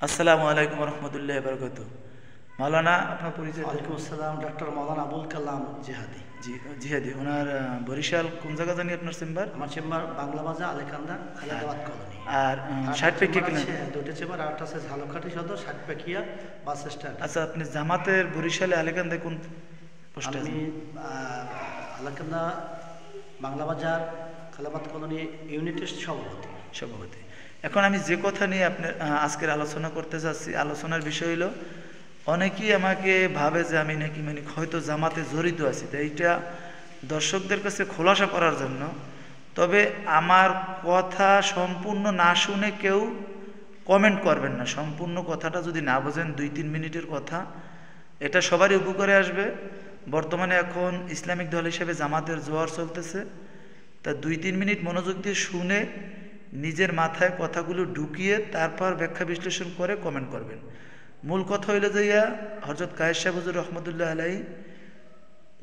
আসসালামু আলাইকুম রহমতুল্লাহ বরকত। মাওলানা আপনার পরিচয়? ওয়ালাইকুম আসসালাম, ডক্টর মৌলানা আবুল কালাম জিহাদি। জি জিহাদি। ওনার বরিশাল কোন জায়গা জানি আপনার চেম্বার? আমার চেম্বার বাংলা বাজার আলেকান্দা খালেদাবাদ কলোনি। আর ষাট পেকিয়া কিনা? দুটো চেম্বার, আরেকটা আছে ঝালকাঠি সদর ষাটপেকিয়া বাস স্ট্যান্ড। আচ্ছা, আপনি জামাতের বরিশালে আলেকান্দায় কোন পোস্টে আমি আছেন? আলেকান্দা বাংলা বাজার খালেদাবাদ কলোনি ইউনিটের সভাপতি। সভাপতি। এখন আমি যে কথা নিয়ে আপনার আজকের আলোচনা করতে চাচ্ছি, আলোচনার বিষয় হলো, অনেকেই আমাকে ভাবে যে আমি নাকি হয়তো জামাতে জড়িত আছি। তো এইটা দর্শকদের কাছে খোলাসা করার জন্য। তবে আমার কথা সম্পূর্ণ না শুনে কেউ কমেন্ট করবেন না। সম্পূর্ণ কথাটা যদি না বোঝেন, 2-3 মিনিটের কথা, এটা সবারই উপকারে আসবে। বর্তমানে এখন ইসলামিক দল হিসেবে জামাতের জোয়ার চলতেছে। তা 2-3 মিনিট মনোযোগ দিয়ে শুনে নিজের মাথায় কথাগুলো ঢুকিয়ে তারপর ব্যাখ্যা বিশ্লেষণ করে কমেন্ট করবেন। মূল কথা হইল যে হযরত কায়েস সাহেব হুজুর রহমতুল্লাহ আলাই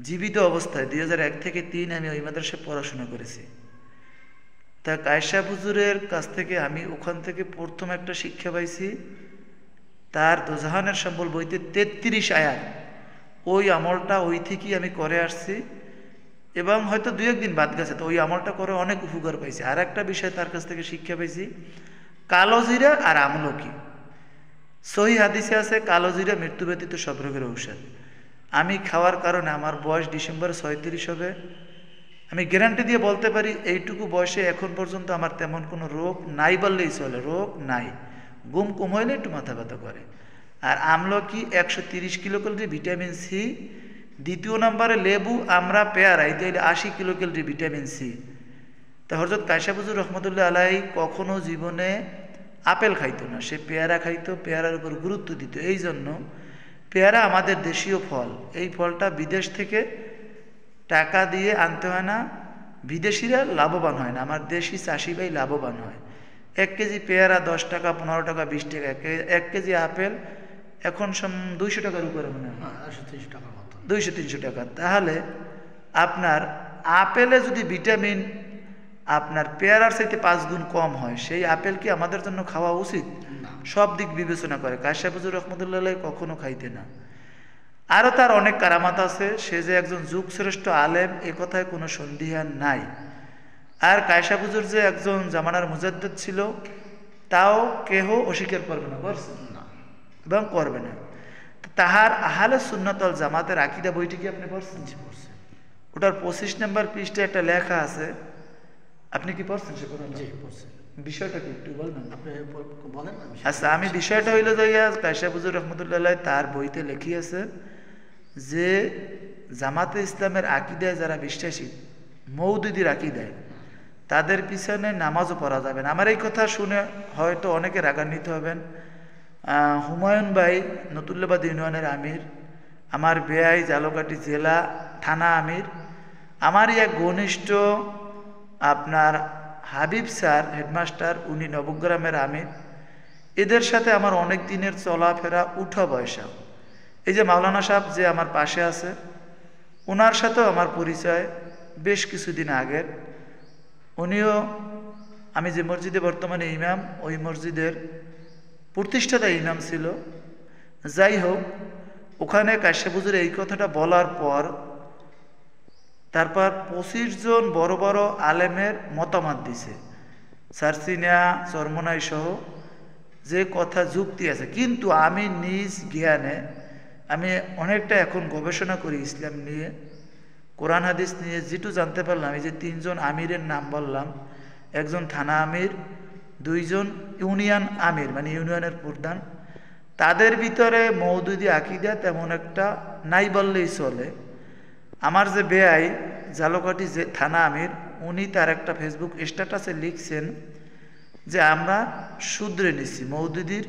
জীবিত অবস্থায় 2001 থেকে 3 আমি ওই মাদ্রাসায় পড়াশোনা করেছি। তা কায়েস সাহেব হুজুরের কাছ থেকে আমি ওখান থেকে প্রথম একটা শিক্ষা পাইছি, তার দোজাহানের সম্বল বইতে 33 আয়াত, ওই আমলটা ওই থেকেই আমি করে আসছি এবং হয়তো 2-1 দিন বাদ গেছে। তো ওই আমলটা করে অনেক উপকার পাইছি। আর একটা বিষয় তার কাছ থেকে শিক্ষা পাইছি, কালো জিরা আর আমলকি। সহিহ হাদিসে আছে কালো জিরা মৃত্যু ব্যতীত সব রোগের ঔষধ। আমি খাওয়ার কারণে আমার বয়স ডিসেম্বরে 36 হবে। আমি গ্যারান্টি দিয়ে বলতে পারি এইটুকু বয়সে এখন পর্যন্ত আমার তেমন কোনো রোগ নাই বললেই চলে। রোগ নাই। ঘুম কম হইলে একটু মাথা ব্যথা করে। আর আমলকি 130 কিলোক্যালোরি ভিটামিন সি। দ্বিতীয় নম্বরে লেবু, আমরা পেয়ারা, এতে হইলে 80 কিলোক্যালোরি ভিটামিন সি। তা হযরত কায়েস সাহেব হুজুর রহমতুল্লাহ আলাই কখনো জীবনে আপেল খাইতো না, সে পেয়ারা খাইতো, পেয়ারার উপর গুরুত্ব দিত। এই জন্য পেয়ারা আমাদের দেশীয় ফল। এই ফলটা বিদেশ থেকে টাকা দিয়ে আনতে হয় না, বিদেশিরা লাভবান হয় না, আমার দেশি চাষি ভাই লাভবান হয়। 1 কেজি পেয়ারা 10 টাকা, 15 টাকা, 20 টাকা। 1 কেজি আপেল এখন 200 টাকার উপরে মনে হয়, 230 টাকার মতো, 200-300 টাকা। তাহলে আপনার আপেলে যদি ভিটামিন আপনার পেয়ারার চাইতে 5 গুণ কম হয়, সেই আপেল কি আমাদের জন্য খাওয়া উচিত? না। সব দিক বিবেচনা করে কায়েস সাহেব হুজুর রহমতুল্লাহ আলাই কখনো খাইতে না। আরও তার অনেক কারামাত আছে। সে যে একজন যুগশ্রেষ্ঠ আলেম, এ কথায় কোনো সন্দিহান নাই। আর কায়েস সাহেব হুজুর যে একজন জামানার মুজাদ্দিদ ছিল, তাও কেহ অস্বীকার করবে না, করছে না এবং করবে না। তাহার আহলে সুন্নাত ওয়াল জামাতের আকীদা বইটি কি আপনি পড়ছেন? পড়ছে। ওটার 25 নম্বর পৃষ্ঠায় একটা লেখা আছে, আপনি কি পড়ছেন সে কথা? জি পড়ছে। বিষয়টা কি একটু বলবেন? আপনি বলেন। আচ্ছা, আমি বিষয়টা হইল যে কায়েস সাহেব হুজুর রহমতুল্লাহ আলাই তার বইতে লিখিয়েছে যে জামাতে ইসলামের আকীদায় যারা বিশ্বাসী, মৌদুদির আকীদায়, তাদের পিছনে নামাজও পড়া যাবে না। আমার এই কথা শুনে হয়তো অনেকে রাগান্বিত হবেন। হুমায়ুন ভাই নতুল্লাবাদ ইউনিয়নের আমির, আমার বেয়াই ঝালকাঠি জেলা থানা আমির, আমারই এক ঘনিষ্ঠ আপনার হাবিব স্যার হেডমাস্টার, উনি নবগ্রামের আমির। এদের সাথে আমার অনেক দিনের চলাফেরা, উঠা বয়সা। এই যে মাওলানা সাহেব যে আমার পাশে আছে, ওনার সাথেও আমার পরিচয় বেশ কিছুদিন আগের। উনিও, আমি যে মসজিদে বর্তমানে ইমাম, ওই মসজিদের প্রতিষ্ঠাতা ইমাম ছিল। যাই হোক, ওখানে কায়েস সাহেব হুজুর এই কথাটা বলার পর তারপর 25 জন বড় বড় আলেমের মতামত দিছে, সারসিনা, চরমনাই সহ, যে কথা যুক্তি আছে। কিন্তু আমি নিজ জ্ঞানে আমি অনেকটা এখন গবেষণা করি ইসলাম নিয়ে, কোরআন হাদিস নিয়ে। যেটু জানতে পারলাম, এই যে 3 জন আমিরের নাম বললাম, একজন থানা আমির, 2 জন ইউনিয়ন আমির মানে ইউনিয়নের প্রধান, তাদের ভিতরে মওদুদি আকীদা তেমন একটা নাই বললেই চলে। আমার যে বেয়াই ঝালকাঠি যে থানা আমির, উনি তার একটা ফেসবুক স্ট্যাটাসে লিখছেন যে আমরা শুধরে নিছি মওদুদির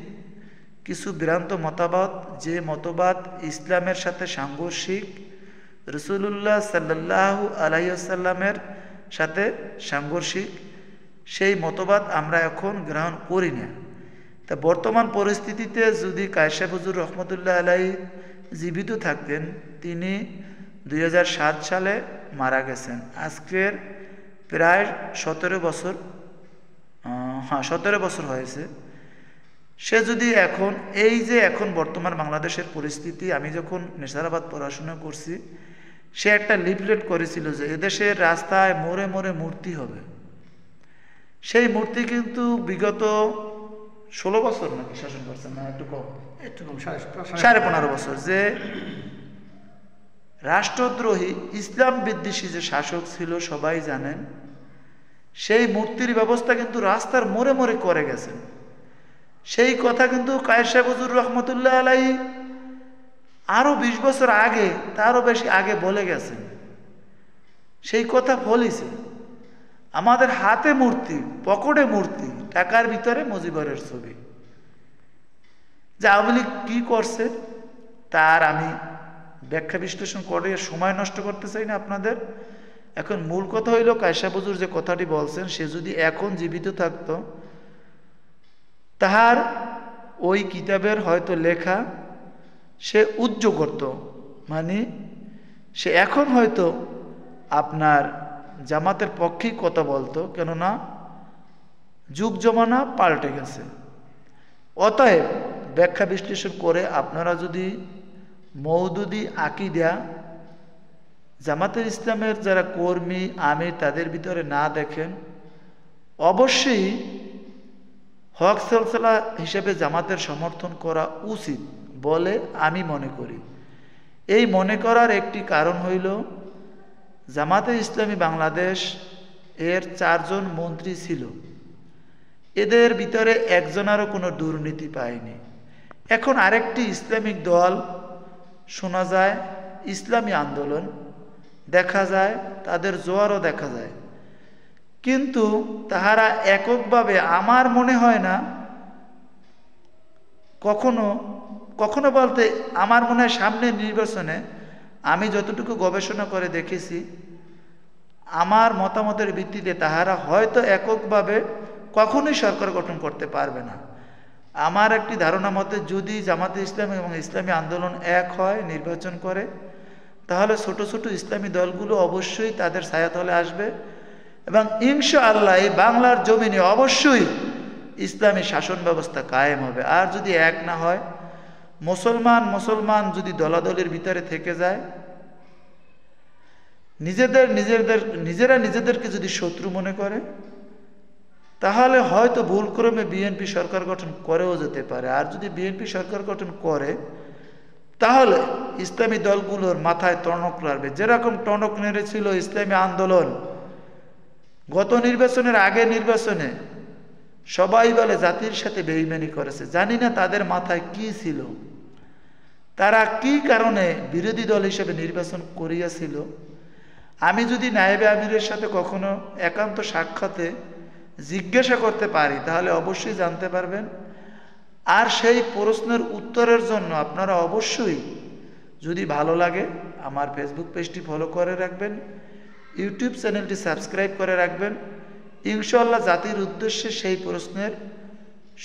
কিছু ভ্রান্ত মতবাদ, যে মতবাদ ইসলামের সাথে সাংঘর্ষিক, রাসূলুল্লাহ সাল্লাল্লাহু আলাইহি ওয়াসাল্লামের সাথে সাংঘর্ষিক, সেই মতবাদ আমরা এখন গ্রহণ করি না। তা বর্তমান পরিস্থিতিতে যদি কায়েস সাহেব হুজুর রহমতুল্লাহ আলাইহি জীবিত থাকতেন, তিনি 2007 সালে মারা গেছেন। আজকের প্রায় 17 বছর, 17 বছর হয়েছে। সে যদি এখন এই যে এখন বর্তমান বাংলাদেশের পরিস্থিতি, আমি যখন নেসারাবাদ পড়াশোনা করছি, সে একটা লিফলেট করেছিল যে এদেশের রাস্তায় মোড়ে মোড়ে মূর্তি হবে। সেই মূর্তি কিন্তু বিগত 16 বছর নাকি শাসন করছেন, না একটু কম, একটু কম, 15.5 বছর, যে রাষ্ট্রদ্রোহী ইসলাম বিদ্বেষী যে শাসক ছিল সবাই জানেন, সেই মূর্তির ব্যবস্থা কিন্তু রাস্তার মোড়ে মোড়ে করে গেছেন। সেই কথা কিন্তু কায়েস সাহেব হুজুর রহমতুল্লাহ আলাইহি আরো 20 বছর আগে, তারও বেশি আগে বলে গেছেন। সেই কথা ফলিছে। আমাদের হাতে মূর্তি, পকেটে মূর্তি, টাকার ভিতরে মুজিবরের ছবি। যে আওয়ামী লীগ কি করছে তার আমি ব্যাখ্যা বিশ্লেষণ করে সময় নষ্ট করতে চাই না আপনাদের। এখন মূল কথা হইল, কায়েস সাহেব হুজুর যে কথাটি বলছেন, সে যদি এখন জীবিত থাকতো, তাহার ওই কিতাবের হয়তো লেখা সে উজ্জ করত, মানে সে এখন হয়তো আপনার জামাতের পক্ষেই কথা বলতো, কেননা যুগ জমানা পাল্টে গেছে। অতএব ব্যাখ্যা বিশ্লেষণ করে আপনারা যদি মওদুদি আকীদা জামাতের ইসলামের যারা কর্মী আমির তাদের ভিতরে না দেখেন, অবশ্যই হক সিলসিলা হিসেবে জামাতের সমর্থন করা উচিত বলে আমি মনে করি। এই মনে করার একটি কারণ হইল, জামাতে ইসলামী বাংলাদেশ এর 4 জন মন্ত্রী ছিল, এদের ভিতরে একজনেরও কোনো দুর্নীতি পায়নি। এখন আরেকটি ইসলামিক দল শোনা যায়, ইসলামী আন্দোলন দেখা যায়, তাদের জোয়ারও দেখা যায়, কিন্তু তাহারা এককভাবে আমার মনে হয় না কখনো কখনো বলতে, আমার মনে হয় সামনের নির্বাচনে আমি যতটুকু গবেষণা করে দেখেছি, আমার মতামতের ভিত্তিতে তাহারা হয়তো এককভাবে কখনোই সরকার গঠন করতে পারবে না। আমার একটি ধারণা মতে যদি জামাতে ইসলামী এবং ইসলামী আন্দোলন এক হয়, নির্বাচন করে, তাহলে ছোট ছোট ইসলামী দলগুলো অবশ্যই তাদের ছায়াতলে আসবে এবং ইনশাআল্লাহ এই বাংলার জমিনে অবশ্যই ইসলামী শাসন ব্যবস্থা কায়েম হবে। আর যদি এক না হয়, মুসলমান যদি দলাদলের ভিতরে থেকে যায়, নিজেরা নিজেদেরকে যদি শত্রু মনে করে, তাহলে হয়তো ভুলক্রমে বিএনপি সরকার গঠন করেও যেতে পারে। আর যদি বিএনপি সরকার গঠন করে, তাহলে ইসলামী দলগুলোর মাথায় টনক লাগবে, যেরকম টনক নেড়েছিল ইসলামী আন্দোলন গত নির্বাচনের আগে নির্বাচনে। সবাই বলে জাতির সাথে বেঈমানি করেছে, জানি না তাদের মাথায় কি ছিল, তারা কি কারণে বিরোধী দল হিসেবে নির্বাচন করিয়াছিল। আমি যদি নায়েবে আমিরের সাথে কখনো একান্ত সাক্ষাতে জিজ্ঞাসা করতে পারি, তাহলে অবশ্যই জানতে পারবেন। আর সেই প্রশ্নের উত্তরের জন্য আপনারা অবশ্যই, যদি ভালো লাগে, আমার ফেসবুক পেজটি ফলো করে রাখবেন, ইউটিউব চ্যানেলটি সাবস্ক্রাইব করে রাখবেন। ইনশাআল্লাহ জাতির উদ্দেশ্যে সেই প্রশ্নের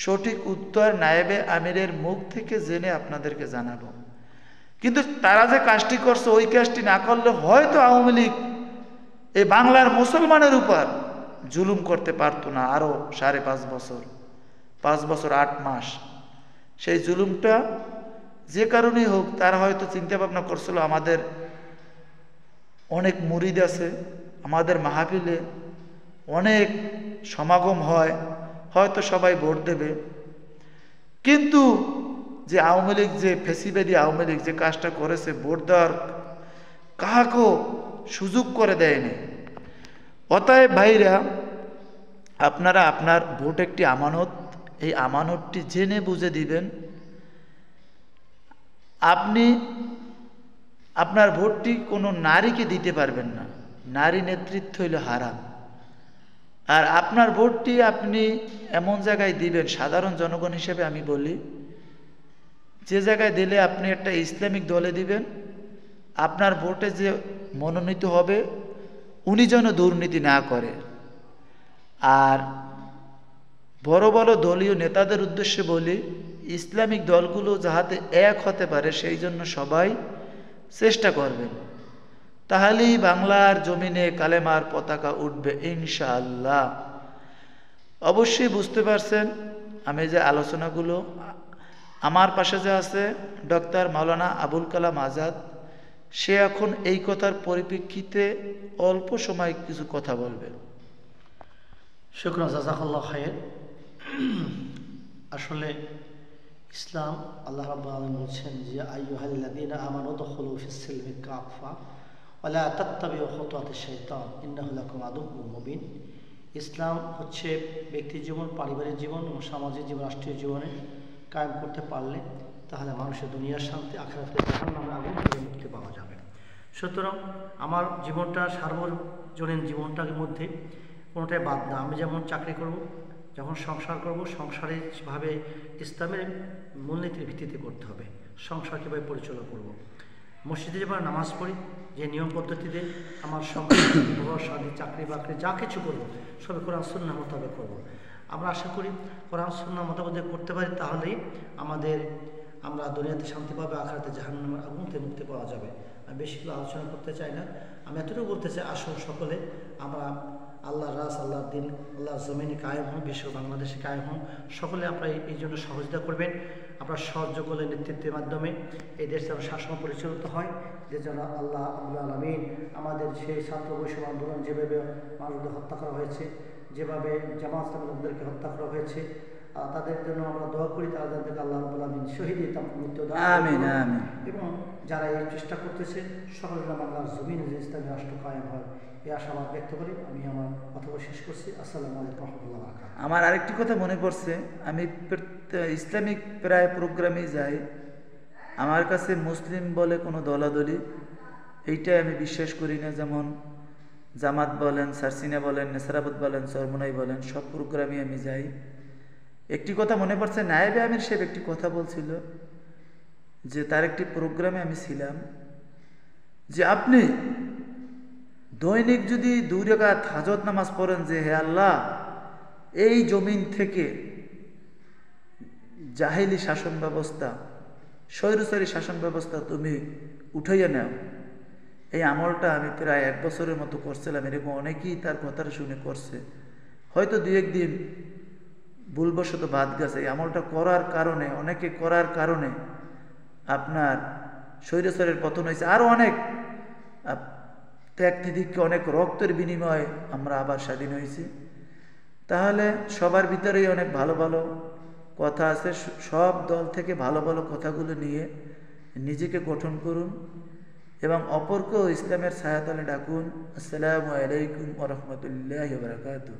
সঠিক উত্তর নায়েবে আমিরের মুখ থেকে জেনে আপনাদেরকে জানাবো। কিন্তু তারা যে কাজটি করছে, ওই কাজটি না করলে হয়তো আওয়ামী লীগ এই বাংলার মুসলমানের উপর জুলুম করতে পারতো না আরো 5.5 বছর, 5 বছর 8 মাস। সেই জুলুমটা যে কারণেই হোক, তারা হয়তো চিন্তা ভাবনা করছিল আমাদের অনেক মুরিদ আছে, আমাদের মাহফিলে অনেক সমাগম হয়, হয়তো সবাই ভোট দেবে। কিন্তু যে আওয়ামী লীগ, যে ফেসিবাদী আওয়ামী লীগ যে কাজটা করেছে, ভোট দেওয়ার কাহাকেও সুযোগ করে দেয়নি। অতএব ভাইরা, আপনারা আপনার ভোট একটি আমানত, এই আমানতটি জেনে বুঝে দিবেন। আপনি আপনার ভোটটি কোনো নারীকে দিতে পারবেন না, নারী নেতৃত্ব হইল হারাম। আর আপনার ভোটটি আপনি এমন জায়গায় দিবেন, সাধারণ জনগণ হিসেবে আমি বলি, যে জায়গায় দিলে আপনি একটা ইসলামিক দলে দিবেন, আপনার ভোটে যে মনোনীত হবে উনি যেন দুর্নীতি না করে। আর বড় বড় দলীয় নেতাদের উদ্দেশ্যে বলি, ইসলামিক দলগুলো যাহাতে এক হতে পারে সেই জন্য সবাই চেষ্টা করবেন, তাহলেই বাংলার জমিনে কালেমার পতাকা উঠবে ইনশাআল্লাহ। অবশ্যই বুঝতে পারছেন আমি যে আলোচনাগুলো আমার পাশে যে আছে ডক্টর মাওলানা আবুল কালাম আজাদ, সে এখন এই কথার পরিপ্রেক্ষিতে অল্প সময় কিছু কথা বলবে। শুকরান, জাযাকাল্লাহু খায়র। আসলে ইসলাম, আল্লাহ রাব্বুল আলামিন বলছেন যে আইয়ুহাল্লাযীনা আমানু দুখুলু ফিস-সিলমি কাফা ওয়া লা তাত্তাবিউ খুতুওয়াতিশ শাইতান ইন্নাহু লাকুম আদুউউম মুবিন। ইসলাম হচ্ছে ব্যক্তি জীবন, পারিবারিক জীবন এবং সামাজিক জীবন, রাষ্ট্রীয় জীবনে কায়েম করতে পারলে তাহলে মানুষের দুনিয়ার শান্তি, আখিরাতের জাহান্নামের আগুন থেকে মুক্তি পাওয়া যাবে। সুতরাং আমার জীবনটা, সার্বজনীন জীবনটার মধ্যে কোনোটাই বাদ না। আমি যেমন চাকরি করব, যখন সংসার করব, সংসারে যেভাবে ইসলামের মূলনীতির ভিত্তিতে করতে হবে, সংসার কীভাবে পরিচালনা করব, মসজিদে যেভাবে নামাজ পড়ি, যে নিয়ম পদ্ধতিতে আমার সংসার, বিবাহ, শাদী, চাকরি বাকরি যা কিছু করবো সবই কোরআন সুন্নাহ মোতাবেক করবো। আমরা আশা করি কোরআন সুন্নাহ মোতাবেক করতে পারি, তাহলেই আমরা দুনিয়াতে শান্তি পাবে, আখিরাতে জাহান্নামের আগুন থেকে মুক্তি পাওয়া যাবে। আমি বেশি কিছু আলোচনা করতে চাই না, আমি এতটুকু বলতে চাই, আসুন সকলে আমরা আল্লাহর রাস, আল্লাহর দিন, আল্লাহর জমিনে কায়েম হন, বিশ্ব বাংলাদেশে কায়েম হন। সকলে আপনারা এই জন্য সহযোগিতা করবেন। আপনারা সহযোগের নেতৃত্বের মাধ্যমে এই দেশ যেন শাসন পরিচালিত হয়, যে যেন আল্লাহ রাব্বুল আলামিন আমাদের সেই ছাত্র বৈষম্য আন্দোলন, যেভাবে মানুষদের হত্যা করা হয়েছে, যেভাবে জামাত ইসলামী লোকদেরকে হত্যা করা হয়েছে, তাদের জন্য আমরা দোয়া করি, তারা যাতে আল্লাহ রাব্বুল আলামিন শহীদের মৃত্যু দান করেন। এবং যারা এই চেষ্টা করতেছে সকলে যেন বাংলার জমিনে যে ইসলামী রাষ্ট্র কায়েম হয়, এই আশাবাদ ব্যক্ত করি। আমি আমার কথা শেষ করছি। আসসালামু আলাইকুম ওয়া রাহমাতুল্লাহি ওয়া বারাকাতুহু। আমার আরেকটি কথা মনে পড়ছে, আমি ইসলামিক প্রায় প্রোগ্রামে যাই, আমার কাছে মুসলিম বলে কোনো দলাদলি এইটাই আমি বিশ্বাস করি না। যেমন জামাত বলেন, সারসিনা বলেন, নেসারাবাদ বলেন, চরমোনাই বলেন, সব প্রোগ্রামে আমি যাই। একটি কথা মনে পড়ছে, নায়েবে আমির সাহেব একটি কথা বলছিল যে তার একটি প্রোগ্রামে আমি ছিলাম, যে আপনি দৈনিক যদি 2 রাকাত হাজত নামাজ পড়েন, যে হে আল্লাহ, এই জমিন থেকে জাহিলি শাসন ব্যবস্থা, স্বৈরচারী শাসন ব্যবস্থা তুমি উঠাইয়া নাও, এই আমলটা আমি প্রায় 1 বছরের মতো করছিলাম। এরকম অনেকেই তার কথাটা শুনে করছে, হয়তো 2-1 দিন ভুলবশত বাদ গেছে। এই আমলটা করার কারণে, অনেকে করার কারণে আপনার স্বৈরচারের পতন হয়েছে। আরও অনেক ত্যাগ তিতিক্ষে, অনেক রক্তের বিনিময়ে আমরা আবার স্বাধীন হয়েছি। তাহলে সবার ভিতরেই অনেক ভালো ভালো কথা আছে, সব দল থেকে ভালো ভালো কথাগুলো নিয়ে নিজেকে গঠন করুন এবং অপরকেও ইসলামের ছায়াতলে ডাকুন। আসসালামু আলাইকুম ওয়া রাহমাতুল্লাহি ওয়া বারাকাতুহু।